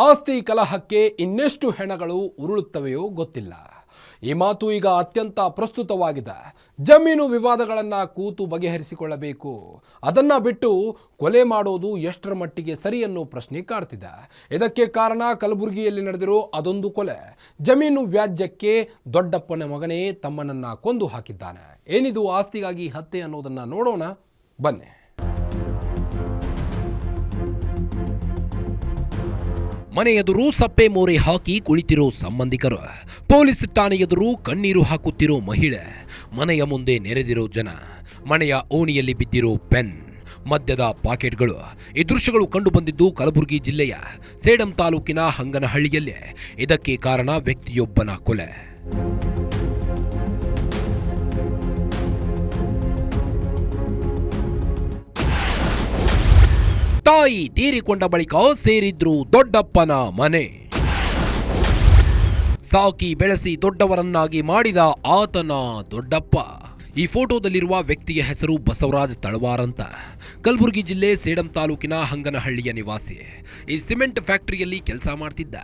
ಆಸ್ತಿ ಕಲಹಕ್ಕೆ ಇನ್ನೆಷ್ಟು ಹೆಣಗಳು ಉರುಳುತ್ತವೆಯೋ ಗೊತ್ತಿಲ್ಲ. ಈ ಮಾತು ಈಗ ಅತ್ಯಂತ ಪ್ರಸ್ತುತವಾಗಿದೆ. ಜಮೀನು ವಿವಾದಗಳನ್ನು ಕೂತು ಬಗೆಹರಿಸಿಕೊಳ್ಳಬೇಕು. ಅದನ್ನು ಬಿಟ್ಟು ಕೊಲೆ ಮಾಡೋದು ಎಷ್ಟರ ಮಟ್ಟಿಗೆ ಸರಿ ಅನ್ನೋ ಪ್ರಶ್ನೆ ಕಾಡ್ತಿದೆ. ಇದಕ್ಕೆ ಕಾರಣ ಕಲಬುರಗಿಯಲ್ಲಿ ನಡೆದಿರೋ ಅದೊಂದು ಕೊಲೆ. ಜಮೀನು ವ್ಯಾಜ್ಯಕ್ಕೆ ದೊಡ್ಡಪ್ಪನ ಮಗನೇ ತಮ್ಮನನ್ನು ಕೊಂದು ಹಾಕಿದ್ದಾನೆ. ಏನಿದು ಆಸ್ತಿಗಾಗಿ ಹತ್ಯೆ ಅನ್ನೋದನ್ನು ನೋಡೋಣ ಬನ್ನಿ. ಮನೆ ಎದುರು ಸಪ್ಪೆ ಮೋರೆ ಹಾಕಿ ಕುಳಿತಿರೋ ಸಂಬಂಧಿಕರು, ಪೊಲೀಸ್ ಠಾಣೆ ಎದುರು ಕಣ್ಣೀರು ಹಾಕುತ್ತಿರೋ ಮಹಿಳೆ, ಮನೆಯ ಮುಂದೆ ನೆರೆದಿರೋ ಜನ, ಮನೆಯ ಓಣಿಯಲ್ಲಿ ಬಿದ್ದಿರೋ ಪೆನ್, ಮದ್ಯದ ಪಾಕೆಟ್ಗಳು. ಈ ದೃಶ್ಯಗಳು ಕಂಡು ಬಂದಿದ್ದು ಕಲಬುರಗಿ ಜಿಲ್ಲೆಯ ಸೇಡಂ ತಾಲೂಕಿನ ಹಂಗನಹಳ್ಳಿಯಲ್ಲೇ. ಇದಕ್ಕೆ ಕಾರಣ ವ್ಯಕ್ತಿಯೊಬ್ಬನ ಕೊಲೆ. ತಾಯಿ ತೀರಿಕೊಂಡ ಬಳಿಕ ಸೇರಿದ್ರು ದೊಡ್ಡಪ್ಪನ ಮನೆ. ಸಾಕಿ ಬೆಳೆಸಿ ದೊಡ್ಡವರನ್ನಾಗಿ ಮಾಡಿದ ಆತನ ದೊಡ್ಡಪ್ಪ. ಈ ಫೋಟೋದಲ್ಲಿರುವ ವ್ಯಕ್ತಿಯ ಹೆಸರು ಬಸವರಾಜ್ ತಳವಾರ್ ಅಂತ. ಕಲಬುರಗಿ ಜಿಲ್ಲೆ ಸೇಡಂ ತಾಲೂಕಿನ ಹಂಗನಹಳ್ಳಿಯ ನಿವಾಸಿ. ಈ ಸಿಮೆಂಟ್ ಫ್ಯಾಕ್ಟರಿಯಲ್ಲಿ ಕೆಲಸ ಮಾಡ್ತಿದ್ದ.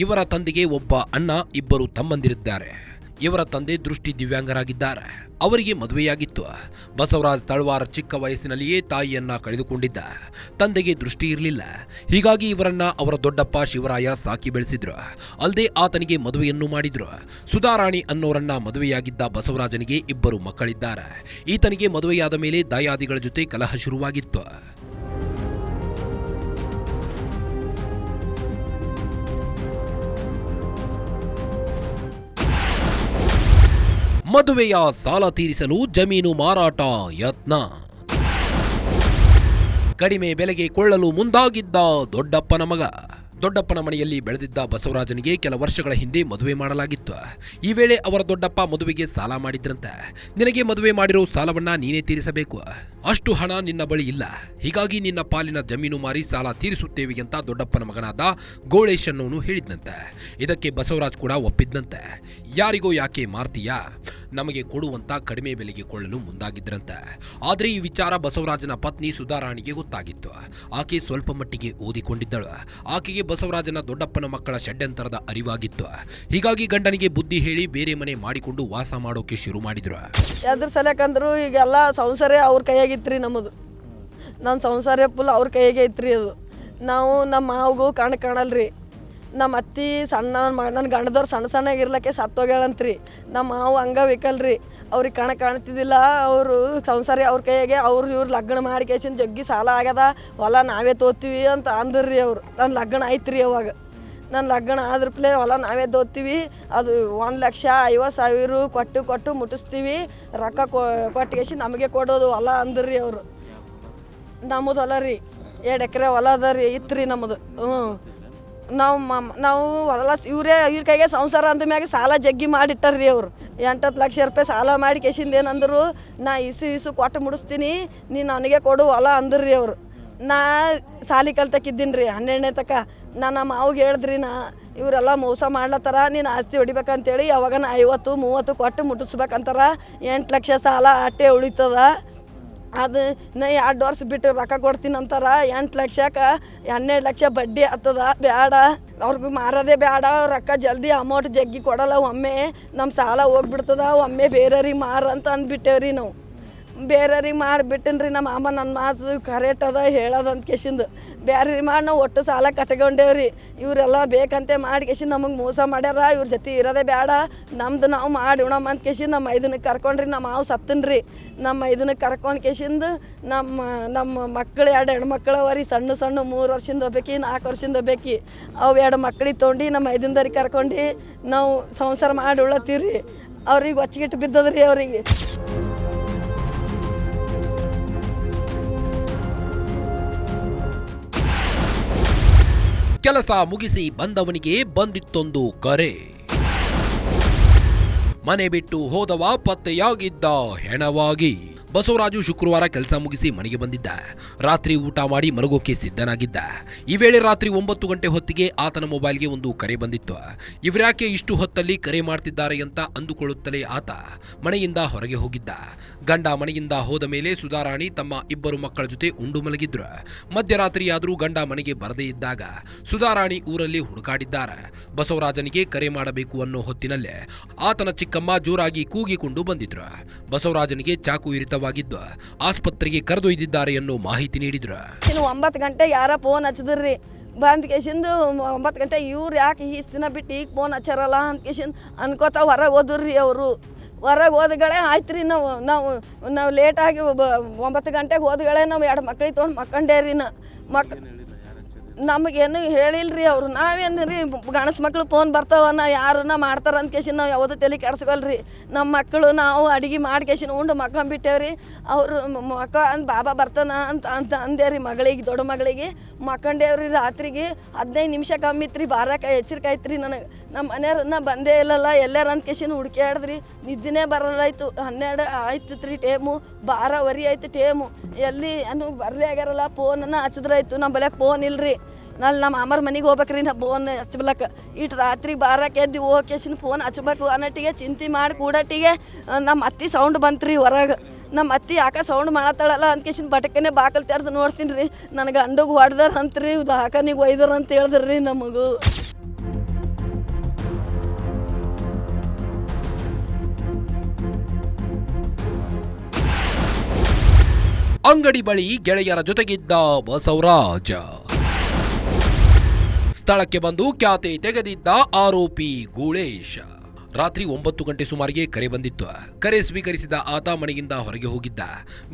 ಇವರ ತಂದೆಗೆ ಒಬ್ಬ ಅಣ್ಣ, ಇಬ್ಬರು ತಮ್ಮಂದಿರಿದ್ದಾರೆ. ಇವರ ತಂದೆ ದೃಷ್ಟಿ ದಿವ್ಯಾಂಗರಾಗಿದ್ದಾರೆ. ಅವರಿಗೆ ಮದುವೆಯಾಗಿತ್ತು. ಬಸವರಾಜ್ ತಳವಾರ್ ಚಿಕ್ಕ ವಯಸ್ಸಿನಲ್ಲಿಯೇ ತಾಯಿಯನ್ನ ಕಳೆದುಕೊಂಡಿದ್ದ. ತಂದೆಗೆ ದೃಷ್ಟಿ ಇರಲಿಲ್ಲ. ಹೀಗಾಗಿ ಇವರನ್ನ ಅವರ ದೊಡ್ಡಪ್ಪ ಶಿವರಾಯ ಸಾಕಿ ಬೆಳೆಸಿದ್ರು. ಅಲ್ಲದೆ ಆತನಿಗೆ ಮದುವೆಯನ್ನು ಮಾಡಿದ್ರು. ಸುಧಾರಾಣಿ ಅನ್ನೋರನ್ನ ಮದುವೆಯಾಗಿದ್ದ ಬಸವರಾಜನಿಗೆ ಇಬ್ಬರು ಮಕ್ಕಳಿದ್ದಾರೆ. ಈತನಿಗೆ ಮದುವೆಯಾದ ಮೇಲೆ ದಾಯಾದಿಗಳ ಜೊತೆ ಕಲಹ ಶುರುವಾಗಿತ್ತು. ಮದುವೆಯ ಸಾಲ ತೀರಿಸಲು ಜಮೀನು ಮಾರಾಟ ಯತ್ನ. ಕಡಿಮೆ ಬೆಲೆಗೆ ಕೊಳ್ಳಲು ಮುಂದಾಗಿದ್ದ ದೊಡ್ಡಪ್ಪನ ಮಗ. ದೊಡ್ಡಪ್ಪನ ಮನೆಯಲ್ಲಿ ಬೆಳೆದಿದ್ದ ಬಸವರಾಜನಿಗೆ ಕೆಲ ವರ್ಷಗಳ ಹಿಂದೆ ಮದುವೆ ಮಾಡಲಾಗಿತ್ತು. ಈ ವೇಳೆ ಅವರ ದೊಡ್ಡಪ್ಪ ಮದುವೆಗೆ ಸಾಲ ಮಾಡಿದ್ರಂತೆ. ನಿನಗೆ ಮದುವೆ ಮಾಡಿರೋ ಸಾಲವನ್ನ ನೀನೇ ತೀರಿಸಬೇಕು. ಅಷ್ಟು ಹಣ ನಿನ್ನ ಬಳಿ ಇಲ್ಲ. ಹೀಗಾಗಿ ನಿನ್ನ ಪಾಲಿನ ಜಮೀನು ಮಾರಿ ಸಾಲ ತೀರಿಸುತ್ತೇವೆ ಅಂತ ದೊಡ್ಡಪ್ಪನ ಮಗನಾದ ಗೋಳೇಶ್ ಅನ್ನೋನು ಹೇಳಿದ್ನಂತೆ. ಇದಕ್ಕೆ ಬಸವರಾಜ್ ಕೂಡ ಒಪ್ಪಿದ್ನಂತೆ. ಯಾರಿಗೋ ಯಾಕೆ ಮಾರ್ತೀಯಾ, ನಮಗೆ ಕೊಡುವಂತ ಕಡಿಮೆ ಬೆಲೆಗೆ ಕೊಳ್ಳಲು ಮುಂದಾಗಿದ್ರಂತೆ. ಆದರೆ ಈ ವಿಚಾರ ಬಸವರಾಜನ ಪತ್ನಿ ಸುಧಾರಾಣಿಗೆ ಗೊತ್ತಾಗಿತ್ತು. ಆಕೆ ಸ್ವಲ್ಪ ಮಟ್ಟಿಗೆ ಓದಿಕೊಂಡಿದ್ದಳು. ಆಕೆಗೆ ಬಸವರಾಜನ ದೊಡ್ಡಪ್ಪನ ಮಕ್ಕಳ ಷಡ್ಯಂತರದ ಅರಿವಾಗಿತ್ತು. ಹೀಗಾಗಿ ಗಂಡನಿಗೆ ಬುದ್ಧಿ ಹೇಳಿ ಬೇರೆ ಮನೆ ಮಾಡಿಕೊಂಡು ವಾಸ ಮಾಡೋಕೆ ಶುರು ಮಾಡಿದ್ರು. ಎದ್ರ ಸಲಕಂದ್ರು ಈಗೆಲ್ಲ ಸಂಸಾರ ಅವ್ರ ಕೈಯಾಗಿತ್ರಿ. ನಮ್ಮದು ನನ್ನ ಸಂಸಾರ ಫುಲ್ ಅವ್ರ ಕೈಯಾಗೆ ಐತ್ರಿ. ಅದು ನಾವು ನಮ್ಮ ಮಾವಗೂ ಕಾಣಲ್ರಿ. ನಮ್ಮ ಅತ್ತಿ ಸಣ್ಣ ನನ್ನ ಗಂಡದವ್ರು ಸಣ್ಣ ಇರ್ಲಕ್ಕೆ ಸತ್ತೋಗ್ಯಾಳಂತ್ರಿ. ನಮ್ಮ ಮಾವು ಅಂಗವಿಕಲ್ರಿ. ಅವ್ರಿಗೆ ಕಾಣ್ತಿದ್ದಿಲ್ಲ. ಅವರು ಸಂಸಾರ ಅವ್ರ ಕೈಯಾಗೆ ಇವ್ರು ಲಗ್ನ ಮಾಡಿ ಕೇಸಿನ ಜಗ್ಗಿ ಸಾಲ ಆಗ್ಯದ, ಹೊಲ ನಾವೇ ತೋತೀವಿ ಅಂತ ಅಂದ್ರಿ ಅವ್ರು. ನನ್ನ ಲಗ್ನ ಆಯ್ತು ರೀ. ಅವಾಗ ನನ್ನ ಲಗ್ನ ಆದ್ರ ಪ್ಲೇ ಹೊಲ ನಾವೇ ತೋತೀವಿ, ಅದು 1,50,000 ಕೊಟ್ಟು ಮುಟ್ಟಿಸ್ತೀವಿ, ರೊಕ್ಕ ಕೊಟ್ಟು ಕೇಸಿ ನಮಗೆ ಕೊಡೋದು ಹೊಲ ಅಂದ್ರಿ ಅವರು. ನಮ್ಮದು ಹೊಲ ರೀ, 2 ಎಕರೆ ಹೊಲ ಅದ ರೀ, ಇತ್ತು ರೀ ನಮ್ಮದು. ನಾವು ಹೊಲ ಇವ್ರ ಕೈಗೆ ಸಂಸಾರ ಅಂದ ಮ್ಯಾಗ ಸಾಲ ಜಗ್ಗಿ ಮಾಡಿಟ್ಟಾರ್ರಿ ಅವರು. 8-10 ಲಕ್ಷ ರೂಪಾಯಿ ಸಾಲ ಮಾಡಿ ಕೇಸಿಂದ ಏನಂದ್ರು, ನಾ ಇಸು ಕೊಟ್ಟು ಮುಡಿಸ್ತೀನಿ, ನೀನು ನನಗೆ ಕೊಡು ಹೊಲ ಅಂದ್ರಿ ಅವರು. ನಾ ಸಾಲಿ ಕಲ್ತಕ್ಕಿದ್ದೀನಿ ರೀ 12ನೇ ತಕ. ನಾನು ನಮ್ಮ ಮಾವಿಗೆ ಹೇಳಿದ್ರಿ, ಇವರೆಲ್ಲ ಮೋಸ ಮಾಡ್ಲತ್ತಾರ, ನೀನು ಆಸ್ತಿ ಹೊಡಿಬೇಕಂತೇಳಿ. ಅವಾಗ 50-30 ಕೊಟ್ಟು ಮುಟ್ಟಿಸ್ಬೇಕಂತಾರ. 8 ಲಕ್ಷ ಸಾಲ ಅಟ್ಟೆ ಉಳಿತದ. ಅದು ನಾ 2 ವರ್ಷ ಬಿಟ್ಟು ರೊಕ್ಕ ಕೊಡ್ತೀನಿ ಅಂತಾರ. 8 ಲಕ್ಷಕ್ಕೆ 12 ಲಕ್ಷ ಬಡ್ಡಿ ಆಗ್ತದ. ಬೇಡ, ಅವ್ರಿಗೆ ಮಾರೋದೇ ಬೇಡ. ರೊಕ್ಕ ಜಲ್ದಿ ಅಮೌಂಟ್ ಜಗ್ಗಿ ಕೊಡಲ್ಲ. ಒಮ್ಮೆ ನಮ್ಮ ಸಾಲ ಹೋಗ್ಬಿಡ್ತದ, ಒಮ್ಮೆ ಬೇರೆಯವ್ರಿಗೆ ಮಾರ ಅಂತ ಅಂದ್ಬಿಟ್ಟೇವ್ರಿ. ನಾವು ಬೇರೆಯವ್ರಿಗೆ ಮಾಡಿಬಿಟ್ಟೇನ್ರಿ. ನಮ್ಮ ಅಮ್ಮ ನನ್ನ ಮಾತು ಕರೆಕ್ಟ್ ಅದ ಹೇಳೋದಂತ ಕೇಸಿಂದು ಬೇರೆ ಮಾಡಿ ನಾವು ಒಟ್ಟು ಸಾಲ ಕಟ್ಕೊಂಡೇವ್ರಿ. ಇವರೆಲ್ಲ ಬೇಕಂತೆ ಮಾಡಿ ಕೇಸಿಂದ ನಮಗೆ ಮೋಸ ಮಾಡ್ಯಾರ. ಇವ್ರ ಜೊತೆ ಇರೋದೇ ಬೇಡ, ನಮ್ದು ನಾವು ಮಾಡಿ ಉಣಮ್ಮ ಅಂತ ಕೇಸಿಂದ ನಮ್ಮ ಇದನ್ನಕ್ಕೆ ಕರ್ಕೊಂಡ್ರಿ. ನಮ್ಮ ಮಾವು ಸತ್ತನ್ರಿ. ನಮ್ಮ ಇದನ್ನಕ್ಕೆ ಕರ್ಕೊಂಡು ಕೇಸಿಂದ ನಮ್ಮ ಮಕ್ಕಳು 2 ಹೆಣ್ಮಕ್ಳು ಅವರಿ. ಸಣ್ಣ 3 ವರ್ಷದಿಂದ ಹೋಗ್ಬೇಕಿ, 4 ವರ್ಷದಿಂದ ಹೋಗ್ಬೇಕಿ. ಅವು 2 ಮಕ್ಳಿಗೆ ತೊಗೊಂಡು ನಮ್ಮ ಇದರಿಂದರಿ ಕರ್ಕೊಂಡು ನಾವು ಸಂಸಾರ ಮಾಡಿ ಉಳತ್ತೀವ್ರಿ. ಅವ್ರಿಗೆ ಒಚ್ಚಿಗಿಟ್ಟು ಬಿದ್ದದ್ರಿ. ಅವ್ರಿಗೆ ಕೆಲಸ ಮುಗಿಸಿ ಬಂದವನಿಗೆ ಬಂದಿತ್ತೊಂದು ಕರೆ. ಮನೆ ಬಿಟ್ಟು ಹೋದವ ಪತ್ತೆಯಾಗಿದ್ದ ಹೆಣವಾಗಿ. ಬಸವರಾಜು ಶುಕ್ರವಾರ ಕೆಲಸ ಮುಗಿಸಿ ಮನೆಗೆ ಬಂದಿದ್ದ. ರಾತ್ರಿ ಊಟ ಮಾಡಿ ಮಲಗೋಕೆ ಸಿದ್ಧನಾಗಿದ್ದ. ಈ ವೇಳೆ ರಾತ್ರಿ 9 ಗಂಟೆ ಹೊತ್ತಿಗೆ ಆತನ ಮೊಬೈಲ್ಗೆ ಒಂದು ಕರೆ ಬಂದಿತ್ತು. ಇವರ್ಯಾಕೆ ಇಷ್ಟು ಹೊತ್ತಲ್ಲಿ ಕರೆ ಮಾಡ್ತಿದ್ದಾರೆ ಅಂತ ಅಂದುಕೊಳ್ಳುತ್ತಲೇ ಆತ ಮನೆಯಿಂದ ಹೊರಗೆ ಹೋಗಿದ್ದ. ಗಂಡ ಮನೆಯಿಂದ ಹೋದ ಮೇಲೆ ಸುಧಾರಾಣಿ ತಮ್ಮ 2 ಮಕ್ಕಳ ಜೊತೆ ಉಂಡು ಮಲಗಿದ್ರು. ಮಧ್ಯರಾತ್ರಿಯಾದರೂ ಗಂಡ ಮನೆಗೆ ಬರದೇ ಇದ್ದಾಗ ಸುಧಾರಾಣಿ ಊರಲ್ಲಿ ಹುಡುಕಾಡಿದ್ದಾರೆ. ಬಸವರಾಜನಿಗೆ ಕರೆ ಮಾಡಬೇಕು ಅನ್ನೋ ಹೊತ್ತಿನಲ್ಲೇ ಆತನ ಚಿಕ್ಕಮ್ಮ ಜೋರಾಗಿ ಕೂಗಿಕೊಂಡು ಬಂದಿದ್ರು. ಬಸವರಾಜನಿಗೆ ಚಾಕು ಇರಿತವಾಗಿದ್ದು ಆಸ್ಪತ್ರೆಗೆ ಕರೆದೊಯ್ದಿದ್ದಾರೆ ಅನ್ನೋ ಮಾಹಿತಿ ನೀಡಿದ್ರು. 9 ಗಂಟೆ ಯಾರ ಫೋನ್ ಹಚ್ಚಿದ್ರಿ ಬಂದ್ ಕೇಶಿಂದು 9 ಗಂಟೆ ಇವ್ರು ಯಾಕೆ ಇಷ್ಟು ದಿನ ಬಿಟ್ಟು ಈಗ ಫೋನ್ ಹಚ್ಚಾರಲ್ಲ ಅಂತ ಕೇಶಿಂದ ಅನ್ಕೋತ ಹೊರಗೆ ಹೋದ್ರಿ ಅವರು. ಹೊರಗೆ ಹೋದಗಳೇ ಆಯ್ತು ರೀ ನಾವು ಲೇಟಾಗಿ 9 ಗಂಟೆಗೆ ಹೋದಗಳೇ ನಾವು 2 ಮಕ್ಳಿಗೆ ತೊಗೊಂಡು ಮಕ್ಕಂಡೇರಿ ನಮಗೇನು ಹೇಳಿಲ್ರಿ ಅವರು. ನಾವೇನು ರೀ ಗಣಸ ಮಕ್ಳು ಫೋನ್ ಬರ್ತಾವನ್ನ ಯಾರನ್ನ ಮಾಡ್ತಾರ ಅಂತ ಕೇಶಿನ ನಾವು ಯಾವುದೂ ತಲೆ ಕೆಡ್ಸ್ಕೊಲ್ರಿ. ನಮ್ಮ ಮಕ್ಕಳು ನಾವು ಅಡುಗೆ ಮಾಡಿ ಕೇಶಿನ ಉಂಡು ಮಕ್ಕಂಬಿಟ್ಟೇವ್ರಿ. ಅವರು ಮಕ್ಕ ಅಂದ್ ಬಾಬಾ ಬರ್ತಾನ ಅಂತ ಅಂದೇವ್ರಿ ಮಗಳಿಗೆ, ದೊಡ್ಡ ಮಗಳಿಗೆ ಮಕ್ಕಂಡೇವ್ರಿ. ರಾತ್ರಿಗೆ 15 ನಿಮಿಷ ಕಮ್ಮಿ ಇತ್ತು ರೀ, ಬಾರಕ್ಕೆ ಎಚ್ಚರಿಕೆ ಆಯ್ತು ರೀ ನನಗೆ. ನಮ್ಮ ಮನೆಯವ್ರನ್ನ ಬಂದೇ ಇಲ್ಲಲ್ಲ ಎಲ್ಲಾರ ಅಂತ ಕೇಶಿನ ಹುಡುಕ್ಯಾಡ್ದ್ರಿ. ನಿದ್ದೆನೇ ಬರಲಾಯ್ತು. 12 ಆಯ್ತು ರೀ ಟೇಮು, 12:15 ಆಯ್ತು ಟೇಮು. ಎಲ್ಲಿ ಅನ್ನು ಬರಲೇ ಆಗ್ಯಾರಲ್ಲ, ಫೋನನ್ನು ಹಚ್ಚಿದ್ರಾಯ್ತು. ನಮ್ಮ ಬಲ್ಯಾಕ ಫೋನ್ ಇಲ್ರಿ. ನಮ್ಮ ಅಮ್ಮರ ಮನೆಗೆ ಹೋಗ್ಬೇಕ್ರಿ ನಾ ಫೋನ್ ಹಚ್ಬಲಕ್ಕೆ. ಇಟ್ಟು ರಾತ್ರಿ ಬಾರಕ್ಕೆ ಎದ್ದು ಹೋಗ್ಕೇಸಿನ ಫೋನ್ ಹಚ್ಬೇಕು ಅನ್ನಟ್ಟಿಗೆ ಚಿಂತೆ ಮಾಡಿ ಕೂಡಟ್ಟಿಗೆ ನಮ್ಮ ಅತ್ತಿ ಸೌಂಡ್ ಬಂತು ರೀ ಹೊರಗೆ. ನಮ್ಮ ಅತ್ತಿ ಯಾಕೆ ಸೌಂಡ್ ಮಾಡತ್ತಾಳಲ್ಲ ಅಂದ್ಕೇಸಿನ ಬಟಕನೆ ಬಾಕಲ್ ತೆರೆದು ನೋಡ್ತೀನಿ ರೀ. ನನಗೆ ಗಂಡಗೆ ಹೊಡೆದಾರ ಅಂತ್ರಿ, ಹಾಕನಿಗೆ ಒಯ್ದಾರ ಅಂತ ಹೇಳಿದ್ರಿ ನಮಗೂ. ಅಂಗಡಿ ಬಳಿ ಗೆಳೆಯರ ಜೊತೆಗಿದ್ದ ಬಸವರಾಜ ಸ್ಥಳಕ್ಕೆ ಬಂದು ಖ್ಯಾತೆ ತೆಗೆದಿದ್ದ ಆರೋಪಿ ಗೂಳೇಶ. ರಾತ್ರಿ 9 ಗಂಟೆ ಸುಮಾರಿಗೆ ಕರೆ ಬಂದಿತ್ತು. ಕರೆ ಸ್ವೀಕರಿಸಿದ ಆತ ಮನೆಯಿಂದ ಹೊರಗೆ ಹೋಗಿದ್ದ.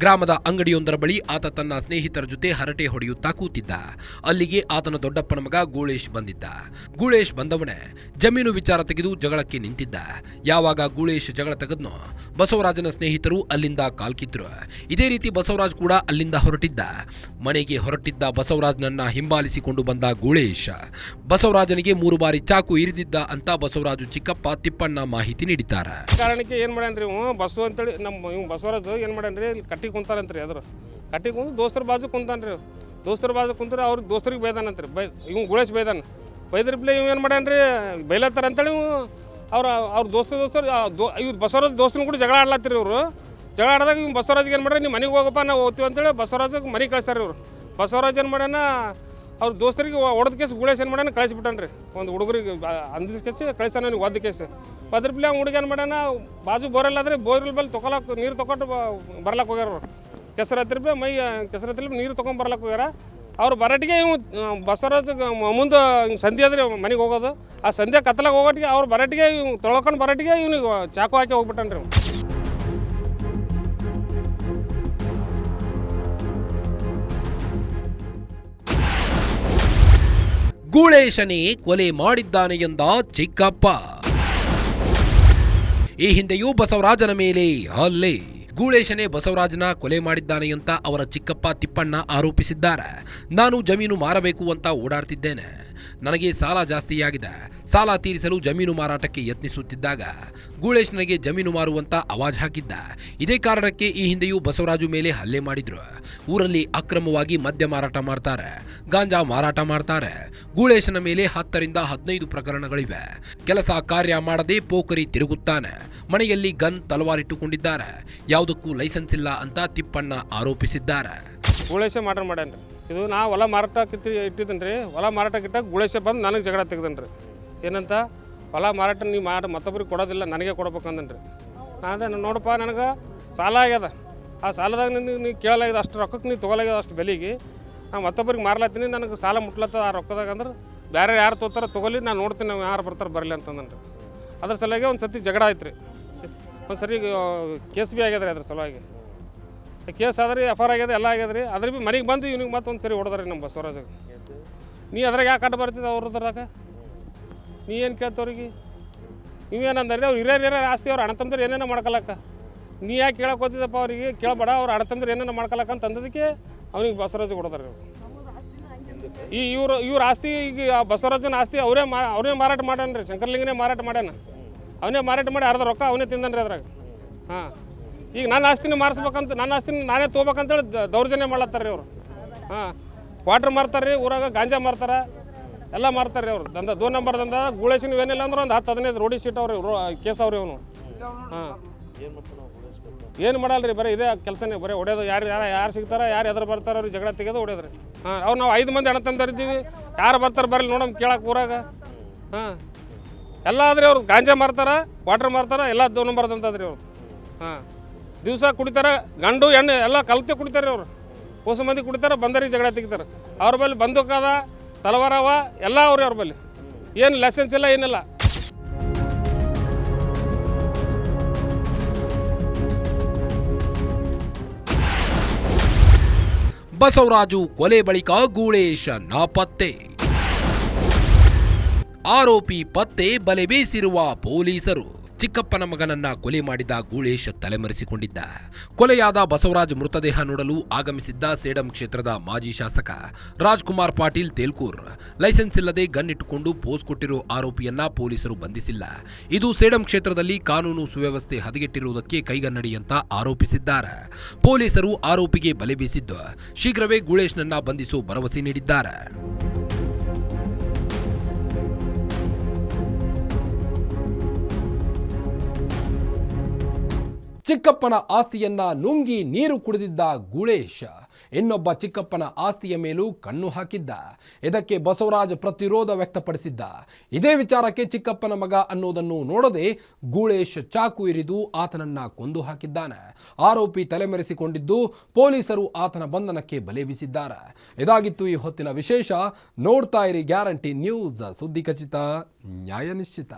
ಗ್ರಾಮದ ಅಂಗಡಿಯೊಂದರ ಬಳಿ ಆತ ತನ್ನ ಸ್ನೇಹಿತರ ಜೊತೆ ಹರಟೆ ಹೊಡೆಯುತ್ತಾ ಕೂತಿದ್ದ. ಅಲ್ಲಿಗೆ ಆತನ ದೊಡ್ಡಪ್ಪನ ಮಗ ಗೂಳೇಶ್ ಬಂದಿದ್ದ. ಗೂಳೇಶ್ ಬಂದವನೇ ಜಮೀನು ವಿಚಾರ ತೆಗೆದು ಜಗಳಕ್ಕೆ ನಿಂತಿದ್ದ. ಯಾವಾಗ ಗೂಳೇಶ್ ಜಗಳ ತೆಗೆದ್ನೋ ಬಸವರಾಜನ ಸ್ನೇಹಿತರು ಅಲ್ಲಿಂದ ಕಾಲ್ಕಿದ್ರು. ಇದೇ ರೀತಿ ಬಸವರಾಜ್ ಕೂಡ ಅಲ್ಲಿಂದ ಹೊರಟಿದ್ದ. ಮನೆಗೆ ಹೊರಟಿದ್ದ ಬಸವರಾಜ್ನನ್ನ ಹಿಂಬಾಲಿಸಿಕೊಂಡು ಬಂದ ಗೂಳೇಶ್ ಬಸವರಾಜನಿಗೆ 3 ಬಾರಿ ಚಾಕು ಇರಿದಿದ್ದ ಅಂತ ಬಸವರಾಜು ಚಿಕ್ಕಪ್ಪ ತಿಪ್ಪಣ್ಣ ಮಾಹಿತಿ ನೀಡಿದ್ದಾರೆ. ಕಾರಣಕ್ಕೆ ಏನು ಮಾಡ್ಯಾನ್ರಿ ಬಸ್ಸು ಅಂತೇಳಿ ನಮ್ಮ ಬಸವರಾಜ್ ಏನು ಮಾಡ್ಯಾನ್ರಿ, ಇಲ್ಲಿ ಕಟ್ಟಿ ಕುಂತಾರಂತ್ರಿ. ಅದ್ರ ಕಟ್ಟಿ ಕುಂತು ದೋಸ್ತರ ಬಾಜು ಕುಂತಾನ್ರಿ. ದೋಸ್ತರ ಬಾಜು ಕುಂತ್ರೆ ಅವ್ರಿಗೆ ದೋಸ್ತರಿಗೆ ಬೈದಾನಂತ್ರಿ. ಗೂಳೇಶ್ ಬೈದಾನ. ಬೈದ್ರಿಪ್ಲೆ ಇವ್ ಏನು ಮಾಡ್ಯಾನ್ರಿ, ಬೈಲತ್ತಾರ ಅಂತೇಳಿ ಅವ್ರ ದೋಸ್ತರು ಇವ್ರು ಬಸವರಾಜ್ ದೋಸ್ತರು ಕೂಡ ಜಗಳ ಆಡ್ಲತ್ತಿರಿ. ಇವರು ಜಗಳ ಆಡಿದಾಗ ಇವ್ ಬಸವರಾಜ್ಗೆ ಏನು ಮಾಡ್ಯಾರ, ನೀವು ಮನೆಗೆ ಹೋಗಪ್ಪ ನಾವು ಓದ್ತೀವಿ ಅಂತೇಳಿ ಬಸವರಾಜ್ಗೆ ಮನೆಗೆ ಕಳಿಸ್ತಾರೆ ಇವರು. ಬಸವರಾಜ್ ಏನು ಮಾಡ್ಯಾನ, ಅವ್ರ ದೋಸ್ತರಿಗೆ ಹೊಡೆದ ಕೇಸ್ ಗೂಳೇಶ್ ಏನು ಮಾಡ್ಯಾನ ಕಳಿಸ್ಬಿಟ್ಟಾನ್ರಿ. ಒಂದು ಹುಡುಗರಿಗೆ ಅಂದಿಸ್ ಕೇಸ್ ಕಳಿಸ್ತಾನೆ ನನಗೆ ಒದ್ದು ಕೇಸ್. ಅದ್ರಪ್ಲೆ ಅವ್ನು ಹುಡುಗ ಏನು ಮಾಡ್ಯಾನ, ಬಾಜು ಬೋರೆಲ್ಲ ಆದ್ರೆ ಬೋರ್ವೆಲ್ ಬಲ್ಲಿ ತೊಗೊಳಕ್ಕೆ ನೀರು ತೊಗೊಂಡು ಬರ್ಲಕ್ಕೆ ಹೋಗ್ಯಾರ. ಅವ್ರು ಕೆಸರು ಹತ್ತಿರ ಮೈ ಕೆಸರು ಹತ್ತಿರ ನೀರು ತೊಗೊಂಡು ಬರ್ಲಕ್ಕೆ ಹೋಗ್ಯಾರ. ಅವ್ರು ಬರಟಿಗೆ ಇವು ಬಸವರಾಜ್ ಮುಂದೆ ಸಂಧಿ ಆದ್ರೆ ಮನೆಗೆ ಹೋಗೋದು. ಆ ಸಂಧ್ಯಾ ಕತ್ತಲಾಗ ಹೋಗೋಟಿಗೆ ಅವ್ರು ಬರಟಿಗೆ ಇವ್ ತೊಳ್ಕೊಂಡು ಬರಟಿಗೆ ಇವ್ನಿಗೆ ಚಾಕು ಹಾಕಿ ಹೋಗ್ಬಿಟ್ಟನ್ರಿ. ಗೂಳೇಶನೇ ಕೊಲೆ ಮಾಡಿದ್ದಾನೆ ಎಂದ ಚಿಕ್ಕಪ್ಪ. ಈ ಹಿಂದೆಯೂ ಬಸವರಾಜನ ಮೇಲೆ ಹಲ್ಲೆ. ಗೂಳೇಶನೇ ಬಸವರಾಜನ ಕೊಲೆ ಮಾಡಿದ್ದಾನೆ ಅಂತ ಅವರ ಚಿಕ್ಕಪ್ಪ ತಿಪ್ಪಣ್ಣ ಆರೋಪಿಸಿದ್ದಾರೆ. ನಾನು ಜಮೀನು ಮಾರಬೇಕು ಅಂತ ಓಡಾಡ್ತಿದ್ದೇನೆ. ನನಗೆ ಸಾಲ ಜಾಸ್ತಿಯಾಗಿದೆ. ಸಾಲ ತೀರಿಸಲು ಜಮೀನು ಮಾರಾಟಕ್ಕೆ ಯತ್ನಿಸುತ್ತಿದ್ದಾಗ ಗೂಳೇಶ್ ನನಗೆ ಜಮೀನು ಮಾರುವಂತ ಆವಾಜ್ ಹಾಕಿದ್ದ. ಇದೇ ಕಾರಣಕ್ಕೆ ಈ ಹಿಂದೆಯೂ ಬಸವರಾಜು ಮೇಲೆ ಹಲ್ಲೆ ಮಾಡಿದ್ರು. ಊರಲ್ಲಿ ಅಕ್ರಮವಾಗಿ ಮದ್ಯ ಮಾರಾಟ ಮಾಡ್ತಾರೆ, ಗಾಂಜಾ ಮಾರಾಟ ಮಾಡ್ತಾರೆ. ಗೂಳೇಶನ ಮೇಲೆ 10 ರಿಂದ 15 ಪ್ರಕರಣಗಳಿವೆ. ಕೆಲಸ ಕಾರ್ಯ ಮಾಡದೆ ಪೋಖರಿ ತಿರುಗುತ್ತಾನೆ. ಮನೆಯಲ್ಲಿ ಗನ್ ತಲವಾರಿಟ್ಟುಕೊಂಡಿದ್ದಾರೆ. ಯಾವುದಕ್ಕೂ ಲೈಸೆನ್ಸ್ ಇಲ್ಲ ಅಂತ ತಿಪ್ಪಣ್ಣ ಆರೋಪಿಸಿದ್ದಾರೆ. ಗೂಳೇಶ ಮಾಡ್ಯಾನ್ರಿ. ಇದು ನಾ ಹೊಲ ಮಾರಾಟಕ್ಕೆ ಇಟ್ಟಿದ್ದೀನಿ ರೀ. ಹೊಲ ಮಾರಾಟಕ್ಕೆ ಇಟ್ಟಾಗ ಗೂಳೇಶ ಬಂದು ನನಗೆ ಜಗಳ ತೆಗ್ದನ್ರಿ. ಏನಂತ, ಹೊಲ ಮಾರಾಟ ನೀವು ಮತ್ತೊಬ್ಬರಿಗೆ ಕೊಡೋದಿಲ್ಲ, ನನಗೆ ಕೊಡ್ಬೇಕಂದನ್ರಿ. ನಾನು ನೋಡಪ್ಪ, ನನಗೆ ಸಾಲ ಆಗ್ಯದ. ಆ ಸಾಲದಾಗ ನೀನು ಕೇಳಲಾಗ್ಯದ, ಅಷ್ಟು ರೊಕ್ಕಕ್ಕೆ ನೀವು ತೊಗೊಲಾಗ್ಯದ, ಅಷ್ಟು ಬೆಲೆಗೆ ನಾನು ಮತ್ತೊಬ್ಬರಿಗೆ ಮಾರ್ಲತ್ತೀನಿ, ನನಗೆ ಸಾಲ ಮುಟ್ಲತ್ತದ ಆ ರೊಕ್ಕದಾಗ. ಅಂದ್ರೆ ಬೇರೆ ಯಾರು ತೊಗೋತಾರ ತೊಗೊಲಿ, ನಾನು ನೋಡ್ತೀನಿ, ನಾವು ಯಾರು ಬರ್ತಾರೆ ಬರಲಿ ಅಂತಂದನ್ರಿ. ಅದ್ರ ಸಲುವಾಗಿ ಒಂದು ಸತಿ ಜಗಳ ಆಯ್ತು ರೀ. ಒಂದು ಸರಿ ಕೇಸ್ ಬಿ ಆಗ್ಯದ ರೀ. ಅದ್ರ ಸಲುವಾಗಿ ಕೇಸ್ ಆದ್ರೆ ಎಫ್.ಆರ್. ಆಗ್ಯದ, ಎಲ್ಲ ಆಗ್ಯದ ರೀ. ಅದ್ರ ಬಿ ಮನೆಗೆ ಬಂದು ಇವ್ನಿಗೆ ಮತ್ತೊಂದು ಸರಿ ಹೊಡೆದ್ರಿ ನಮ್ಮ ಬಸವರಾಜಗೆ. ನೀ ಅದ್ರಾಗ ಯಾಕೆ ಅಡ್ಡ ಬರ್ತಿದ್ದ ಅವ್ರದ್ರಾಗ, ನೀ ಏನು ಕೇಳ್ತವ್ರಿಗೆ? ನೀವೇನಂದ್ರಿ, ಅವ್ರು ಹಿರಿಯರು ಆಸ್ತಿ ಅವ್ರು ಅಣ್ಣತಂದ್ರೆ ಏನೇನೋ ಮಾಡ್ಕೊಳಕ್ಕ. ನೀ ಯಾಕೆ ಕೇಳಕ್ಕೆ ಹೋಗ್ತಿದ್ದಪ್ಪ ಅವ್ರಿಗೆ? ಕೇಳಬೇಡ, ಅವ್ರು ಅಣ್ಣತಂದ್ರೆ ಏನೇನೋ ಮಾಡ್ಕೊಳಕ್ಕ ಅಂತ ಅಂದದಕ್ಕೆ ಅವ್ನಿಗೆ ಬಸವರಾಜ್ ಹೊಡೆದಾರೆ. ಈ ಇವ್ರ ಆಸ್ತಿ, ಈಗ ಬಸವರಾಜನ ಆಸ್ತಿ ಅವರೇ ಮಾರಾಟ ಮಾಡ್ಯಾನ್ರಿ. ಶಂಕರಲಿಂಗನೇ ಮಾರಾಟ ಮಾಡ್ಯಾನ. ಅವನೇ ಮಾರಾಟ ಮಾಡಿ ಅರ್ಧ ರೊಕ್ಕ ಅವನೇ ತಿಂದನ್ರಿ ಅದ್ರಾಗ. ಹಾಂ, ಈಗ ನನ್ನ ಆಸ್ತಿನ ಮಾರಿಸ್ಬೇಕಂತ ನನ್ನ ಆಸ್ತಿನ ನಾನೇ ತೊಗೋಬೇಕಂತೇಳಿ ದೌರ್ಜನ್ಯ ಮಾಡ್ಲತ್ತಾರ ಇವರು. ಹಾಂ, ಕ್ವಾಟ್ರ್ ಮಾರ್ತಾರೆ ರೀ, ಊರಾಗ ಗಾಂಜಾ ಮಾರ್ತಾರೆ, ಎಲ್ಲ ಮಾರ್ತಾರೆ ಅವ್ರು. ದಂಧ 2 ನಂಬರ್ ದಂಧ. ಗೂಳೇಶಿನ ಏನಿಲ್ಲ ಅಂದ್ರೆ ಒಂದು 10-15 ರೋಡಿ ಶೀಟ್ ಅವ್ರಿ, ಕೇಸ್ ಅವ್ರಿ ಅವನು. ಹಾಂ, ಏನು ಮಾಡಲ್ಲ ರೀ, ಬರೀ ಇದೇ ಕೆಲಸನೇ, ಬರೀ ಹೊಡೆಯೋದು. ಯಾರು ಸಿಗ್ತಾರೆ, ಯಾರು ಎದುರು ಬರ್ತಾರೆ ಅವ್ರಿಗೆ ಜಗಳ ತೆಗೆದು ಹೊಡೆಯೋದ್ರಿ. ಹಾಂ, ಅವ್ರು ನಾವು 5 ಮಂದಿ ಅಣ್ಣ ತಂದಿದ್ದೀವಿ, ಯಾರು ಬರ್ತಾರೆ ಬರಲಿ ನೋಡಮ್ ಕೇಳಕ್ಕೆ ಊರಾಗ. ಹಾಂ, ಎಲ್ಲ ಆದ್ರಿ ಅವ್ರು ಗಾಂಜಾ ಮಾರ್ತಾರೆ, ವಾಟ್ರ್ ಮಾರ್ತಾರೆ, ಎಲ್ಲ 2 ನಂಬರ್ ಅಂತದ್ರಿ ಅವ್ರು. ಹಾಂ, ದಿವಸ ಕುಡಿತಾರೆ, ಗಂಡು ಎಣ್ಣೆ ಎಲ್ಲ ಕಲ್ತೆ ಕುಡಿತಾರೆ ಅವ್ರು. ಹೊಸ ಮಂದಿ ಕುಡಿತಾರೆ, ಬಂದರಿಗೆ ಜಗಳ ತೆಗಿತಾರೆ. ಅವ್ರ ಬಳಿ ಬಂದೂಕ್ ಅದ, ತಲವಾರ ಅವ, ಎಲ್ಲ ಅವ್ರಿ ಅವ್ರ ಬಳಿ. ಏನು ಲೈಸೆನ್ಸ್ ಇಲ್ಲ, ಏನಿಲ್ಲ. ಬಸವರಾಜು ಕೊಲೆ ಬಳಿಕ ಗೂಳೇಶ ನಾಪತ್ತೆ. ಆರೋಪಿ ಪತ್ತೆ, ಬಲೆ ಬೀಸಿರುವ ಪೊಲೀಸರು. ಚಿಕ್ಕಪ್ಪನ ಮಗನನ್ನ ಕೊಲೆ ಮಾಡಿದ ಗೂಳೇಶ್ ತಲೆಮರೆಸಿಕೊಂಡಿದ್ದ. ಕೊಲೆಯಾದ ಬಸವರಾಜ್ ಮೃತದೇಹ ನೋಡಲು ಆಗಮಿಸಿದ್ದ ಸೇಡಂ ಕ್ಷೇತ್ರದ ಮಾಜಿ ಶಾಸಕ ರಾಜ್ಕುಮಾರ್ ಪಾಟೀಲ್ ತೇಲ್ಕೂರ್ ಲೈಸೆನ್ಸ್ ಇಲ್ಲದೆ ಗನ್ ಇಟ್ಟುಕೊಂಡು ಪೋಸ್ ಕೊಟ್ಟಿರೋ ಆರೋಪಿಯನ್ನ ಪೊಲೀಸರು ಬಂಧಿಸಿಲ್ಲ. ಇದು ಸೇಡಂ ಕ್ಷೇತ್ರದಲ್ಲಿ ಕಾನೂನು ಸುವ್ಯವಸ್ಥೆ ಹದಗೆಟ್ಟಿರುವುದಕ್ಕೆ ಕೈಗನ್ನಡಿ ಅಂತ ಆರೋಪಿಸಿದ್ದಾರೆ. ಪೊಲೀಸರು ಆರೋಪಿಗೆ ಬಲೆ ಬೀಸಿದ್ದು ಶೀಘ್ರವೇ ಗೂಳೇಶ್ನನ್ನ ಬಂಧಿಸುವ ಭರವಸೆ ನೀಡಿದ್ದಾರೆ. ಚಿಕ್ಕಪ್ಪನ ಆಸ್ತಿಯನ್ನ ನುಂಗಿ ನೀರು ಕುಡಿದಿದ್ದ ಗೂಳೇಶ್ ಇನ್ನೊಬ್ಬ ಚಿಕ್ಕಪ್ಪನ ಆಸ್ತಿಯ ಮೇಲೂ ಕಣ್ಣು ಹಾಕಿದ್ದ. ಇದಕ್ಕೆ ಬಸವರಾಜ್ ಪ್ರತಿರೋಧ ವ್ಯಕ್ತಪಡಿಸಿದ್ದ. ಇದೇ ವಿಚಾರಕ್ಕೆ ಚಿಕ್ಕಪ್ಪನ ಮಗ ಅನ್ನೋದನ್ನು ನೋಡದೆ ಗೂಳೇಶ್ ಚಾಕು ಇರಿದು ಆತನನ್ನ ಕೊಂದು ಹಾಕಿದ್ದಾನೆ. ಆರೋಪಿ ತಲೆಮರೆಸಿಕೊಂಡಿದ್ದು ಪೊಲೀಸರು ಆತನ ಬಂಧನಕ್ಕೆ ಬಲೆ ಬೀಸಿದ್ದಾರೆ. ಇದಾಗಿತ್ತು ಈ ಹೊತ್ತಿನ ವಿಶೇಷ. ನೋಡ್ತಾ ಇರಿ ಗ್ಯಾರಂಟಿ ನ್ಯೂಸ್, ಸುದ್ದಿ ಖಚಿತ, ನ್ಯಾಯ ನಿಶ್ಚಿತ.